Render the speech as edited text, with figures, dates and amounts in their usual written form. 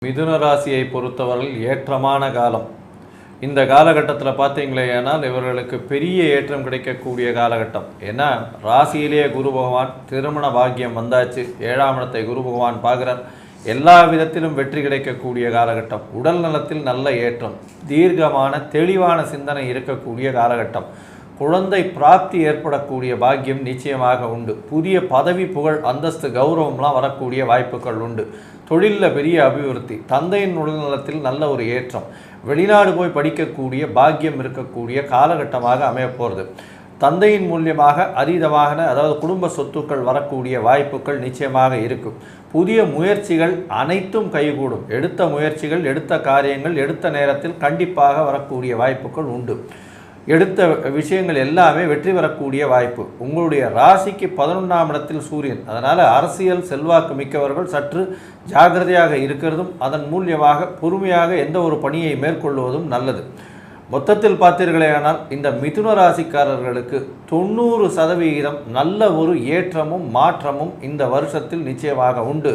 மிதுன ராசியை பொறுத்தவரையில் ஏற்றமான காலம். இந்த காலகட்டத்தில் பார்த்தீங்களேனால் இவர்களுக்கு பெரிய ஏற்றம் கிடைக்கக்கூடிய காலகட்டம். ஏன்னா ராசியிலேயே குரு பகவான், திருமண பாக்கியம் வந்தாச்சு, 7ஆம் இடத்தை குரு பகவான் பார்க்குறார். எல்லா விதத்திலும் வெற்றி கிடைக்கக்கூடிய காலகட்டம். உடல் நலத்தில் நல்ல ஏற்றம், தீர்க்கமான தெளிவான சிந்தனை இருக்கக்கூடிய காலகட்டம். குழந்தை பிராப்தி ஏற்படக்கூடிய பாக்கியம் நிச்சயமாக உண்டு. புதிய பதவி, புகழ், அந்தஸ்து, கௌரவம்லாம் வரக்கூடிய வாய்ப்புகள் உண்டு. தொழிலில் பெரிய அபிவிருத்தி, தந்தையின் உடல்நலத்தில் நல்ல ஒரு ஏற்றம், வெளிநாடு போய் படிக்கக்கூடிய பாக்கியம் இருக்கக்கூடிய காலகட்டமாக அமையப்போகிறது. தந்தையின் மூலியமாக அதீதமாக அதாவது குடும்ப சொத்துக்கள் வரக்கூடிய வாய்ப்புகள் நிச்சயமாக இருக்கும். புதிய முயற்சிகள் அனைத்தும் கைகூடும். எடுத்த முயற்சிகள், எடுத்த காரியங்கள் எடுத்த நேரத்தில் கண்டிப்பாக வரக்கூடிய வாய்ப்புகள் உண்டு. எடுத்த விஷயங்கள் எல்லாமே வெற்றி பெறக்கூடிய வாய்ப்பு. உங்களுடைய ராசிக்கு 11ஆம் இடத்தில் சூரியன். அதனால் அரசியல் செல்வாக்கு மிக்கவர்கள் சற்று ஜாகிரதையாக இருக்கிறதும், அதன் மூலியமாக பொறுமையாக எந்த ஒரு பணியை மேற்கொள்வதும் நல்லது. மொத்தத்தில் பார்த்தீர்களேயானால் இந்த மிதுன ராசிக்காரர்களுக்கு 90% நல்ல ஒரு ஏற்றமும் மாற்றமும் இந்த வருஷத்தில் நிச்சயமாக உண்டு.